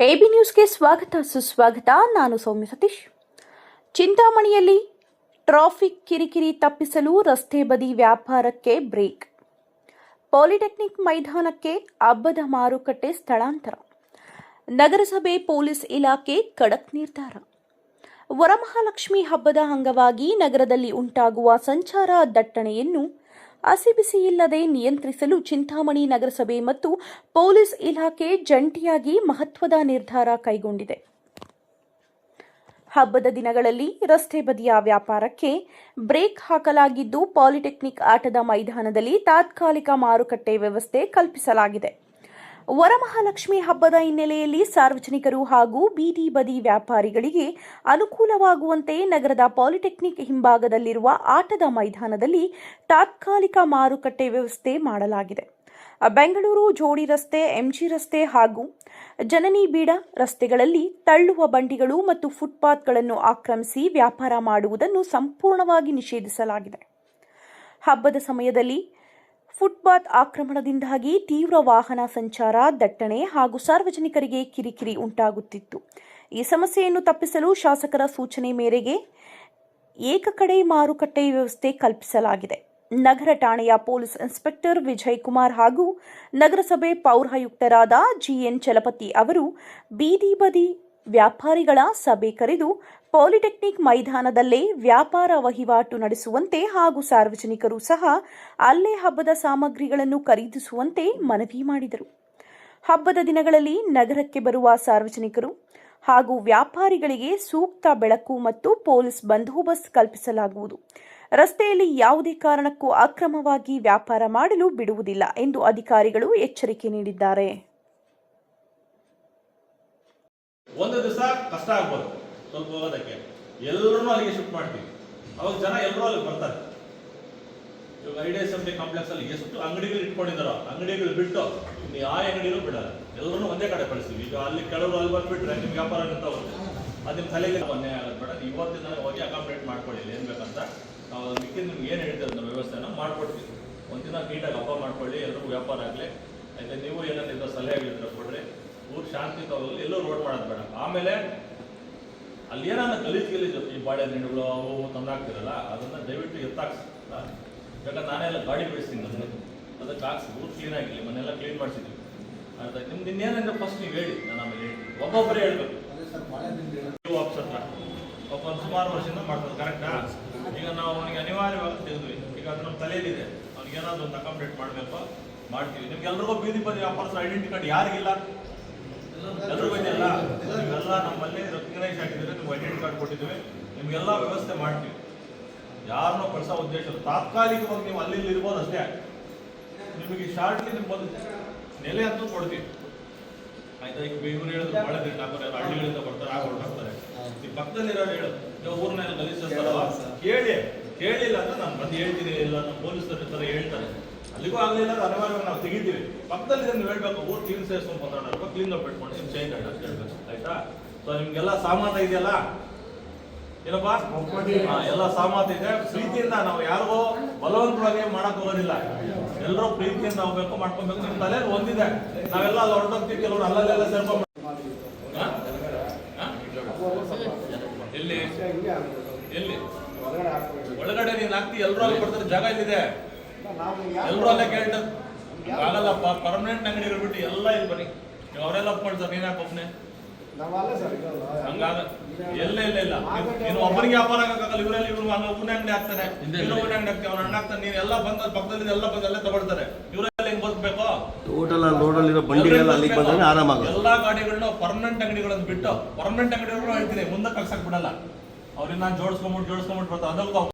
AB ನ್ಯೂಸ್ಗೆ ಸ್ವಾಗತ ಸುಸ್ವಾಗತ. ನಾನು ಸೌಮ್ಯ ಸತೀಶ್. ಚಿಂತಾಮಣಿಯಲ್ಲಿ ಟ್ರಾಫಿಕ್ ಕಿರಿಕಿರಿ ತಪ್ಪಿಸಲು ರಸ್ತೆ ಬದಿ ವ್ಯಾಪಾರಕ್ಕೆ ಬ್ರೇಕ್. ಪಾಲಿಟೆಕ್ನಿಕ್ ಮೈದಾನಕ್ಕೆ ಹಬ್ಬದ ಮಾರುಕಟ್ಟೆ ಸ್ಥಳಾಂತರ. ನಗರಸಭೆ ಪೊಲೀಸ್ ಇಲಾಖೆ ಖಡಕ್ ನಿರ್ಧಾರ. ವರಮಹಾಲಕ್ಷ್ಮಿ ಹಬ್ಬದ ಅಂಗವಾಗಿ ನಗರದಲ್ಲಿ ಉಂಟಾಗುವ ಸಂಚಾರ ದಟ್ಟಣೆಯನ್ನು ಹಸಿಬಿಸಿ ಇಲ್ಲದೆ ನಿಯಂತ್ರಿಸಲು ಚಿಂತಾಮಣಿ ನಗರಸಭೆ ಮತ್ತು ಪೊಲೀಸ್ ಇಲಾಖೆ ಜಂಟಿಯಾಗಿ ಮಹತ್ವದ ನಿರ್ಧಾರ ಕೈಗೊಂಡಿದೆ. ಹಬ್ಬದ ದಿನಗಳಲ್ಲಿ ರಸ್ತೆ ಬದಿಯ ವ್ಯಾಪಾರಕ್ಕೆ ಬ್ರೇಕ್ ಹಾಕಲಾಗಿದ್ದು, ಪಾಲಿಟೆಕ್ನಿಕ್ ಆಟದ ಮೈದಾನದಲ್ಲಿ ತಾತ್ಕಾಲಿಕ ಮಾರುಕಟ್ಟೆ ವ್ಯವಸ್ಥೆ ಕಲ್ಪಿಸಲಾಗಿದೆ. ವರಮಹಾಲಕ್ಷ್ಮಿ ಹಬ್ಬದ ಹಿನ್ನೆಲೆಯಲ್ಲಿ ಸಾರ್ವಜನಿಕರು ಹಾಗೂ ಬೀದಿ ಬದಿ ವ್ಯಾಪಾರಿಗಳಿಗೆ ಅನುಕೂಲವಾಗುವಂತೆ ನಗರದ ಪಾಲಿಟೆಕ್ನಿಕ್ ಹಿಂಭಾಗದಲ್ಲಿರುವ ಆಟದ ಮೈದಾನದಲ್ಲಿ ತಾತ್ಕಾಲಿಕ ಮಾರುಕಟ್ಟೆ ವ್ಯವಸ್ಥೆ ಮಾಡಲಾಗಿದೆ. ಬೆಂಗಳೂರು ಜೋಡಿ ರಸ್ತೆ, ಎಂಜಿ ರಸ್ತೆ ಹಾಗೂ ಜನನಿ ಬೀಡ ರಸ್ತೆಗಳಲ್ಲಿ ತಳ್ಳುವ ಬಂಡಿಗಳು ಮತ್ತು ಫುಟ್ಪಾತ್ಗಳನ್ನು ಆಕ್ರಮಿಸಿ ವ್ಯಾಪಾರ ಮಾಡುವುದನ್ನು ಸಂಪೂರ್ಣವಾಗಿ ನಿಷೇಧಿಸಲಾಗಿದೆ. ಹಬ್ಬದ ಸಮಯದಲ್ಲಿ ಫುಟ್ಪಾತ್ ಆಕ್ರಮಣದಿಂದಾಗಿ ತೀವ್ರ ವಾಹನ ಸಂಚಾರ ದಟ್ಟಣೆ ಹಾಗೂ ಸಾರ್ವಜನಿಕರಿಗೆ ಕಿರಿಕಿರಿ ಉಂಟಾಗುತ್ತಿತ್ತು. ಈ ಸಮಸ್ಯೆಯನ್ನು ತಪ್ಪಿಸಲು ಶಾಸಕರ ಸೂಚನೆ ಮೇರೆಗೆ ಏಕಕಡೆ ಮಾರುಕಟ್ಟೆ ವ್ಯವಸ್ಥೆ ಕಲ್ಪಿಸಲಾಗಿದೆ. ನಗರ ಠಾಣೆಯ ಪೊಲೀಸ್ ಇನ್ಸ್ಪೆಕ್ಟರ್ ವಿಜಯ್ ಕುಮಾರ್ ಹಾಗೂ ನಗರಸಭೆ ಪೌರಾಯುಕ್ತರಾದ ಜಿಎನ್ ಚಲಪತಿ ಅವರು ಬೀದಿ ಬದಿ ವ್ಯಾಪಾರಿಗಳ ಸಭೆ ಕರೆದು ಪಾಲಿಟೆಕ್ನಿಕ್ ಮೈದಾನದಲ್ಲೇ ವ್ಯಾಪಾರ ವಹಿವಾಟು ನಡೆಸುವಂತೆ ಹಾಗೂ ಸಾರ್ವಜನಿಕರು ಸಹ ಅಲ್ಲೇ ಹಬ್ಬದ ಸಾಮಗ್ರಿಗಳನ್ನು ಖರೀದಿಸುವಂತೆ ಮನವಿ ಮಾಡಿದರು. ಹಬ್ಬದ ದಿನಗಳಲ್ಲಿ ನಗರಕ್ಕೆ ಬರುವ ಸಾರ್ವಜನಿಕರು ಹಾಗೂ ವ್ಯಾಪಾರಿಗಳಿಗೆ ಸೂಕ್ತ ಬೆಳಕು ಮತ್ತು ಪೊಲೀಸ್ ಬಂದೋಬಸ್ತ್ ಕಲ್ಪಿಸಲಾಗುವುದು. ರಸ್ತೆಯಲ್ಲಿ ಯಾವುದೇ ಕಾರಣಕ್ಕೂ ಅಕ್ರಮವಾಗಿ ವ್ಯಾಪಾರ ಮಾಡಲು ಬಿಡುವುದಿಲ್ಲ ಎಂದು ಅಧಿಕಾರಿಗಳು ಎಚ್ಚರಿಕೆ ನೀಡಿದ್ದಾರೆ. ಒಂದು ದಿವಸ ಕಷ್ಟ ಆಗ್ಬೋದು ಸ್ವಲ್ಪ ಹೋಗೋದಕ್ಕೆ, ಎಲ್ಲರೂ ಅಲ್ಲಿಗೆ ಶಿಫ್ಟ್ ಮಾಡ್ತೀವಿ. ಅವಾಗ ಜನ ಎಲ್ಲರೂ ಅಲ್ಲಿ ಬರ್ತಾರೆ. ಇವಾಗ IDSMD ಕಾಂಪ್ಲೆಕ್ಸ್ ಅಲ್ಲಿ ಎಷ್ಟು ಅಂಗಡಿಗಳು ಇಟ್ಕೊಂಡಿದ್ದಾರೋ ಅಂಗಡಿಗಳು ಬಿಟ್ಟು ಯಾವ ಅಂಗಡಿನೂ ಬಿಡಲ್ಲ, ಎಲ್ಲರೂ ಒಂದೇ ಕಡೆ ಕಳಿಸ್ತೀವಿ. ಈಗ ಅಲ್ಲಿ ಕೆಲವರು ಅಲ್ಲಿ ಬಂದ್ಬಿಟ್ರೆ ನಿಮ್ ವ್ಯಾಪಾರ ನಿಂತ ಹೋಗುತ್ತೆ, ಅದು ನಿಮ್ಮ ತಲೆಗೆ ಅನ್ಯಾಯ ಆಗೋದು ಬೇಡ. ಇವತ್ತಿನ ಹೋಗಿ ಅಕಾಮಿಡೇಟ್ ಮಾಡ್ಕೊಳ್ಳಿ, ಏನ್ ಬೇಕಂತ ನಾವು ಮಿಕ್ಕಿದ ನಿಮ್ಗೆ ಏನು ಹೇಳ್ತೀವಿ ಅದನ್ನ ವ್ಯವಸ್ಥೆನ ಮಾಡ್ಕೊಡ್ತೀವಿ. ಒಂದಿನ ನೀಟಾಗಿ ಹಬ್ಬ ಮಾಡ್ಕೊಳ್ಳಿ, ಎಲ್ರಿಗೂ ವ್ಯಾಪಾರ ಆಗಲಿ. ಆಯ್ತಾ, ನೀವು ಏನಾದ್ರು ಸಲಹೆಗಳಿದ್ರೆ ಕೊಡ್ರಿ. ಊರು ಶಾಂತಿ ತಗೋಲಿ, ಎಲ್ಲೂ ರೋಡ್ ಮಾಡೋದು ಬೇಡ. ಆಮೇಲೆ ಅಲ್ಲಿ ಏನಾದ್ರು ಗಲೀಜು ಈ ಬಾಳೆ ದಿಂಡುಗಳು ಅವು ತಂದಾಕ್ತಿರಲ್ಲ, ಅದನ್ನ ದಯವಿಟ್ಟು ಎತ್ತಾಕ್ಸಿ. ಯಾಕಂದ್ರೆ ನಾನೆಲ್ಲ ಗಾಡಿ ಬಿಡಿಸ್ತೀನಿ, ಅದಕ್ಕೆ ಹಾಕ್ಸಿ ಊರು ಕ್ಲೀನ್ ಆಗಿಲ್ಲ, ಮನೆಲ್ಲ ಕ್ಲೀನ್ ಮಾಡಿಸಿದ್ವಿ. ಆಯ್ತಾ, ನಿಮ್ದು ಇನ್ನೇನಂದ್ರೆ ಫಸ್ಟ್ ನೀವು ಹೇಳಿ, ನಾನು ಆಮೇಲೆ ಹೇಳ್ತೀನಿ. ಒಬ್ಬೊಬ್ಬರೇ ಹೇಳ್ಬೇಕು. ನೀವು ಆಫೀಸರ್ ಒಬ್ಬೊಂದು ಸುಮಾರು ವರ್ಷದಿಂದ ಮಾಡ್ತಾರೆ, ಕರೆಕ್ಟಾ? ಈಗ ನಾವು ಅವನಿಗೆ ಅನಿವಾರ್ಯವಾಗಿ ತೆಗೆದ್ವಿ. ಈಗ ಅದು ನಮ್ಮ ತಲೆಯಲ್ಲಿದೆ, ಅವ್ನಿಗೆ ಏನಾದ್ರು ಒಂದು ಅಕಾಮಿಡೇಟ್ ಮಾಡಬೇಕು, ಮಾಡ್ತೀವಿ. ನಿಮ್ಗೆಲ್ರಿಗೂ ಬೀದಿ ಬದಿ ವ್ಯಾಪಾರಸ್ಥರ ಐಡೆಂಟಿ ಕಾರ್ಡ್ ಯಾರಿಗಿಲ್ಲ? ಎಲ್ಲರೂ ಬಂದಿಲ್ಲ, ನೀವೆಲ್ಲ ನಮ್ಮಲ್ಲಿ ರೆಕಗ್ನೈಸ್ ಆಗಿದ್ರೆ ನಿಮ್ಗೆ ಐಡೆಂಟಿ ಕಾರ್ಡ್ ಕೊಟ್ಟಿದ್ದೀವಿ, ನಿಮ್ಗೆಲ್ಲ ವ್ಯವಸ್ಥೆ ಮಾಡ್ತೀವಿ. ಯಾರನ್ನೋ ಕಳಿಸೋ ಉದ್ದೇಶ ತಾತ್ಕಾಲಿಕವಾಗಿ ನೀವು ಅಲ್ಲಿ ಇರ್ಬೋದು ಅಷ್ಟೇ. ನಿಮಗೆ ಶಾರ್ಟ್ಲಿ ನಿಮ್ಗೊಂದು ನೆಲೆ ಅಂತೂ ಕೊಡ್ತೀವಿ. ಆಯ್ತಾ? ಈಗ ಇವ್ರು ಹೇಳಿದ್ರು ಬಾಳೆ ದಿನ ಹಾಕೋರು ಹಳ್ಳಿಗಳಿಂದ ಬರ್ತಾರೆ, ಹೊರಟಾಗ್ತಾರೆ. ಈ ಪಕ್ಕದಲ್ಲಿರೋರು ಹೇಳೋದು ಊರ್ನೆಲ್ಲ ಗಲೀಜಿಸ್ತಾರಲ್ಲ, ಕೇಳಿಲ್ಲ ಅಂದ್ರೆ ನಾನು ಬಂದು ಹೇಳ್ತೀನಿ, ಇಲ್ಲ ನಮ್ಮ ಪೊಲೀಸರು ಈ ಥರ ಹೇಳ್ತಾರೆ. ಅಲ್ಲಿಗೂ ಆಗಲಿಲ್ಲ, ಅನಿವಾರ್ಯವಾಗಿ ನಾವು ತೆಗಿತೀವಿ. ಪಕ್ಕದಲ್ಲಿ ನೀವು ಹೇಳ್ಬೇಕು, ಊರು ಕ್ಲೀನ್ ಸೇರಿಸ್ಕೊಂಡು ಮಾತಾಡೋರು ಕ್ಲೀನ್ ಅಪ್ ಇಟ್ಕೊಂಡು ನಿಮ್ ಚೇಂಜ್ ಆಗಿ ಅಂತ ಹೇಳ್ಬೇಕು. ಆಯ್ತಾ? ಸೊ ನಿಮ್ಗೆಲ್ಲ ಸಾಮಾನು ಇದೆಯಲ್ಲ, ಏನಪ್ಪಾ ಎಲ್ಲ ಸಾಮಾನು ಇದೆ. ಪ್ರೀತಿಯಿಂದ ನಾವು ಯಾರಿಗೂ ಬಲವಂತವಾಗಿ ಮಾಡಕ್ ಹೋಗೋದಿಲ್ಲ, ಎಲ್ಲರೂ ಪ್ರೀತಿಯಿಂದ ಹೋಗ್ಬೇಕು, ಮಾಡ್ಕೊಬೇಕು. ನಿಮ್ ತಲೆಯಲ್ಲಿ ಒಂದಿದೆ, ನಾವೆಲ್ಲ ಅಲ್ಲಿ ಹೊರಟೋಗ್ತೀವಿ, ಕೆಲವರು ಅಲ್ಲಲ್ಲೆಲ್ಲ ಸೇರ್ಕೊಂಡ್ ಎಲ್ಲಿ ಎಲ್ಲಿ ಒಳಗಡೆ ನೀನ್ ಹಾಕ್ತಿ, ಎಲ್ಲರೂ ಅಲ್ಲಿ ಬರ್ತಾರೆ, ಜಾಗ ಇಲ್ಲಿದೆ, ಎಲ್ಲರೂ ಅಲ್ಲೇ ಕೇಳ್ತಾರೆ. ಆಗಲ್ಲ, ಪರ್ಮನೆಂಟ್ ಅಂಗಡಿಗಳು ಬಿಟ್ಟು ಎಲ್ಲ ಇಲ್ಲಿ ಬನ್ನಿ. ಅವರೆಲ್ಲ ಒಪ್ಕೊಳ್ತಾರೆ, ನೀನ್ ಯಾಕೆ ಒಬ್ಬನೇ? ಹಂಗಾಗ ಎಲ್ಲ ನೀನು ಒಬ್ಬರಿಗೆ ವ್ಯಾಪಾರ ಆಗಲ್ಲ. ಇವರಲ್ಲಿ ಇವ್ರು ಒಬ್ಬನೇ ಅಂಗಡಿ ಹಾಕ್ತಾನೆ, ಇನ್ನೊಬ್ಬನೇ ಅಂಗಡಿ ಹಾಕ್ತಾನೆ, ಅವ್ನ ಅಣ್ಣ ಹಾಕ್ತಾನೆ. ನೀನ್ ಎಲ್ಲ ಬಂದ ಪಕ್ಕದಲ್ಲಿ ಎಲ್ಲ ಬಂದು ಅಲ್ಲೇ ತಗೊಳ್ತಾರೆ. ಇವರೆಲ್ಲ ಹೆಂಗ್ ಬದುಕಬೇಕು? ಎಲ್ಲಾ ಗಾಡಿಗಳನ್ನ ಪರ್ಮನೆಂಟ್ ಅಂಗಡಿಗಳನ್ನು ಬಿಟ್ಟು, ಪರ್ಮನೆಂಟ್ ಅಂಗಡಿಗಳು ಹೇಳ್ತೀನಿ ಮುಂದಕ್ಕೆ ಹಾಕ್ಸಕ್ ಬಿಡಲ್ಲ. ಅವ್ರಿಗೆ ನಾನು ಜೋಡಿಸ್ಕೊಂಬಿಟ್ಟು ಬರ್ತಾರೆ. ಅದಕ್ಕೂ